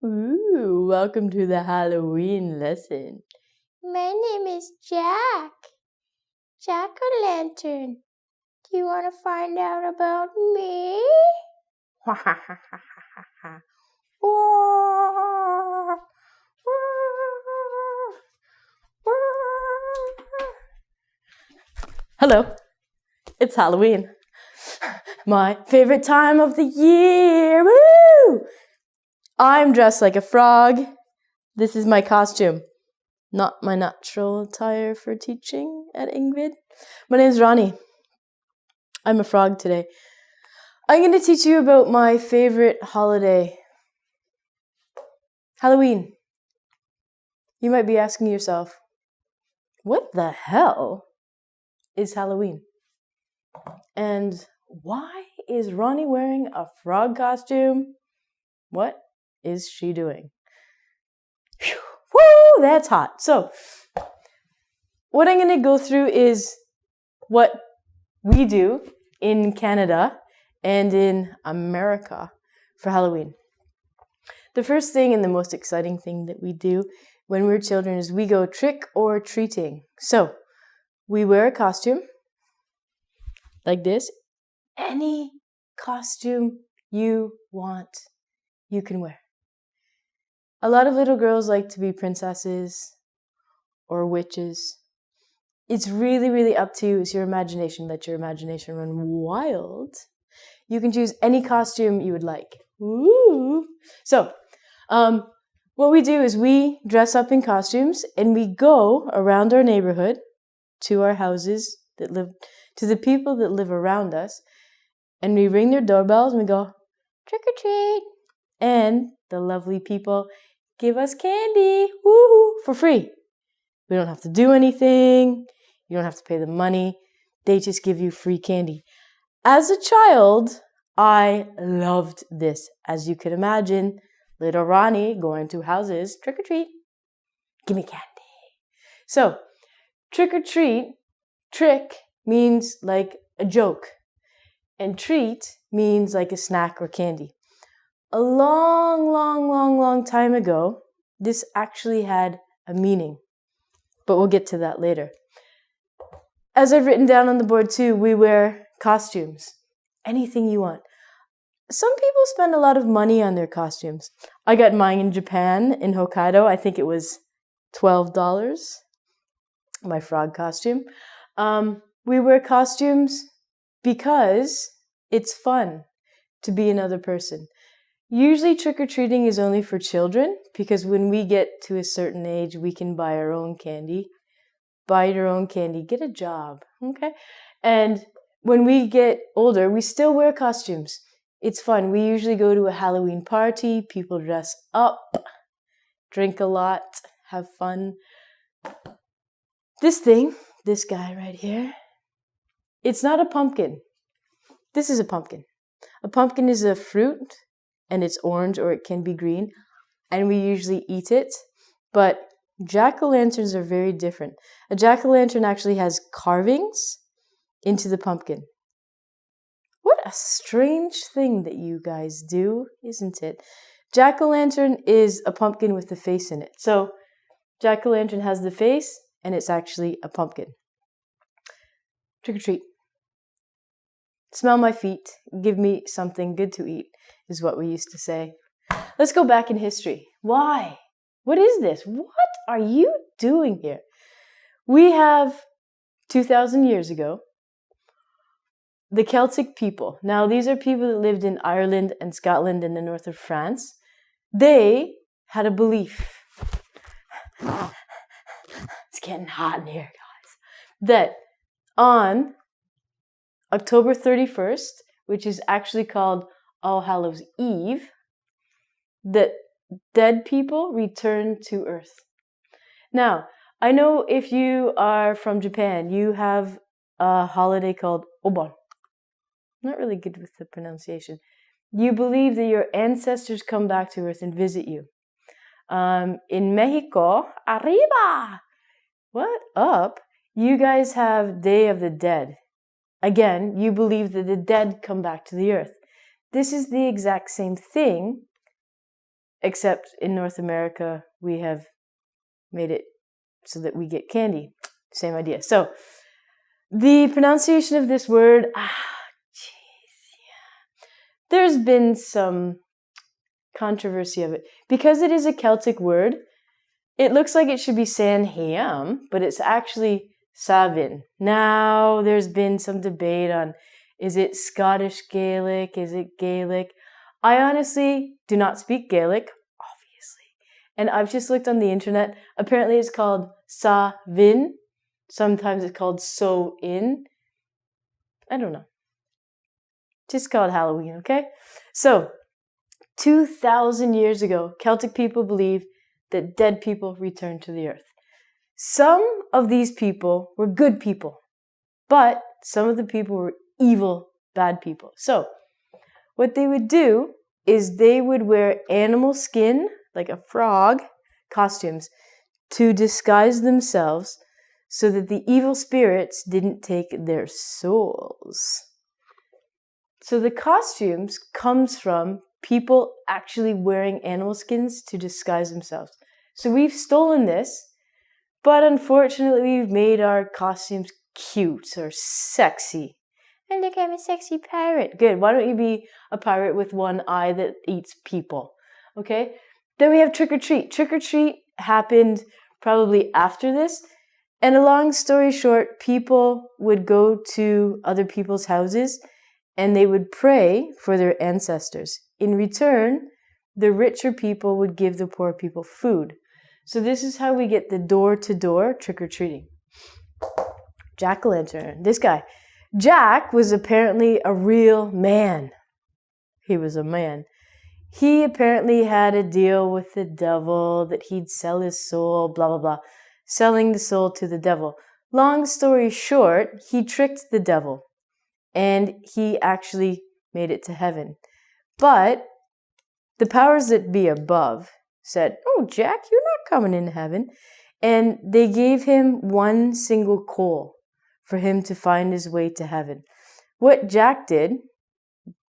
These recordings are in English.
Ooh, welcome to the Halloween lesson. My name is Jack. Jack-o'-lantern. Do you want to find out about me? Hello, it's Halloween. My favorite time of the year. Woo! I'm dressed like a frog. This is my costume, not my natural attire for teaching at Ingvid. My name's Ronnie. I'm a frog today. I'm going to teach you about my favorite holiday, Halloween. You might be asking yourself, what the hell is Halloween? And why is Ronnie wearing a frog costume? What is she doing? Whew, woo, that's hot. So, what I'm going to go through is what we do in Canada and in America for Halloween. The first thing and the most exciting thing that we do when we're children is we go trick or treating. So, we wear a costume like this. Any costume you want, you can wear. A lot of little girls like to be princesses or witches. It's really, really up to you. It's your imagination. Let your imagination run wild. You can choose any costume you would like. Woo! So, what we do is we dress up in costumes and we go around our neighborhood to our houses to the people that live around us, and we ring their doorbells and we go, trick or treat. And the lovely people give us candy, woohoo, for free. We don't have to do anything. You don't have to pay the money. They just give you free candy. As a child, I loved this. As you can imagine, little Ronnie going to houses, trick or treat, give me candy. So, trick or treat, trick means like a joke, and treat means like a snack or candy. A long time ago, this actually had a meaning, but we'll get to that later. As I've written down on the board too, we wear costumes, anything you want. Some people spend a lot of money on their costumes. I got mine in Japan, in Hokkaido. I think it was $12, my frog costume. We wear costumes because it's fun to be another person. Usually trick-or-treating is only for children because when we get to a certain age, we can buy our own candy. Buy your own candy, get a job, okay? And when we get older, we still wear costumes. It's fun. We usually go to a Halloween party, people dress up, drink a lot, have fun. This guy right here, it's not a pumpkin. This is a pumpkin. A pumpkin is a fruit, and it's orange or it can be green, and we usually eat it. But jack-o'-lanterns are very different. A jack-o'-lantern actually has carvings into the pumpkin. What a strange thing that you guys do, isn't it? Jack-o'-lantern is a pumpkin with the face in it. So jack-o'-lantern has the face, and it's actually a pumpkin. Trick or treat. Smell my feet, give me something good to eat, is what we used to say. Let's go back in history. Why? What is this? What are you doing here? We have 2,000 years ago, the Celtic people. Now, these are people that lived in Ireland and Scotland and the north of France. They had a belief. It's getting hot in here, guys. That on October 31st, which is actually called All Hallows Eve, that dead people return to Earth. Now, I know if you are from Japan, you have a holiday called Obon. I'm not really good with the pronunciation. You believe that your ancestors come back to Earth and visit you. In Mexico, arriba! What up? You guys have Day of the Dead. Again, you believe that the dead come back to the earth. This is the exact same thing, except in North America, we have made it so that we get candy. Same idea. So, the pronunciation of this word, there's been some controversy of it. Because it is a Celtic word, it looks like it should be Sanheim, but it's actually Savin. Now, there's been some debate on, is it Scottish Gaelic? Is it Gaelic? I honestly do not speak Gaelic, obviously. And I've just looked on the internet. Apparently it's called Sa-Vin. Sometimes it's called So-In. I don't know. Just call it Halloween, okay? So, 2,000 years ago, Celtic people believed that dead people returned to the earth. Some of these people were good people, but some of the people were evil, bad people. So, what they would do is they would wear animal skin, like a frog, costumes, to disguise themselves so that the evil spirits didn't take their souls. So the costumes comes from people actually wearing animal skins to disguise themselves. So we've stolen this, but unfortunately we've made our costumes cute or sexy. And look, I'm a sexy pirate. Good. Why don't you be a pirate with one eye that eats people? Okay? Then we have trick or treat. Trick or treat happened probably after this. And a long story short, people would go to other people's houses and they would pray for their ancestors. In return, the richer people would give the poor people food. So this is how we get the door-to-door trick-or-treating. Jack-o'-lantern. This guy. Jack was apparently a real man. He was a man. He apparently had a deal with the devil that he'd sell his soul, blah, blah, blah. Selling the soul to the devil. Long story short, he tricked the devil. And he actually made it to heaven. But the powers that be above said, "Oh, Jack, you're not coming into heaven." And they gave him one single coal for him to find his way to heaven. What Jack did,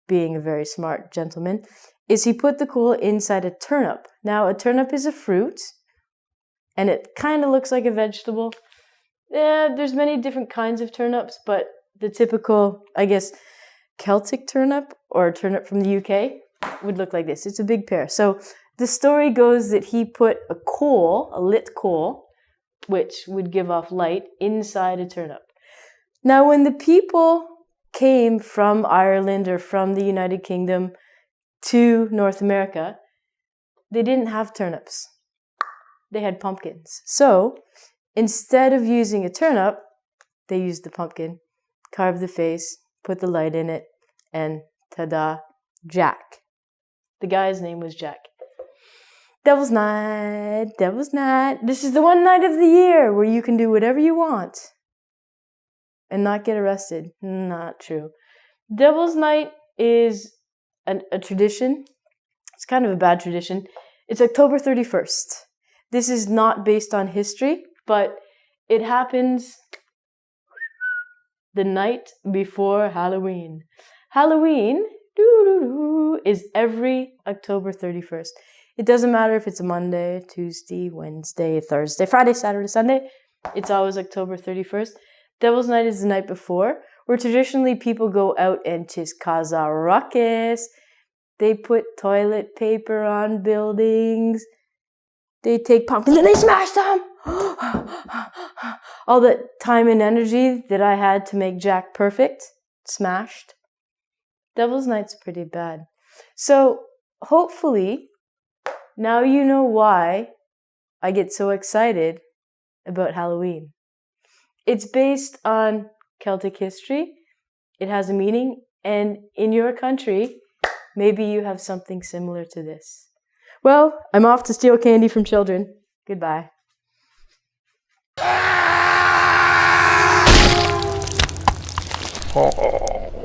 being a very smart gentleman, is he put the coal inside a turnip. Now, a turnip is a fruit, and it kind of looks like a vegetable. There's many different kinds of turnips, but the typical, I guess, Celtic turnip or turnip from the UK would look like this. It's a big pear. So the story goes that he put a coal, a lit coal, which would give off light, inside a turnip. Now, when the people came from Ireland or from the United Kingdom to North America, they didn't have turnips. They had pumpkins. So instead of using a turnip, they used the pumpkin, carved the face, put the light in it, and ta-da, Jack. The guy's name was Jack. Devil's Night, Devil's Night. This is the one night of the year where you can do whatever you want and not get arrested. Not true. Devil's Night is a tradition. It's kind of a bad tradition. It's October 31st. This is not based on history, but it happens the night before Halloween. Halloween is every October 31st. It doesn't matter if it's a Monday, Tuesday, Wednesday, Thursday, Friday, Saturday, Sunday. It's always October 31st. Devil's Night is the night before, where traditionally people go out and just cause a ruckus. They put toilet paper on buildings. They take pumpkins and they smash them. All the time and energy that I had to make Jack perfect, smashed. Devil's Night's pretty bad. So hopefully, now you know why I get so excited about Halloween. It's based on Celtic history. It has a meaning. And in your country, maybe you have something similar to this. Well, I'm off to steal candy from children. Goodbye. Oh.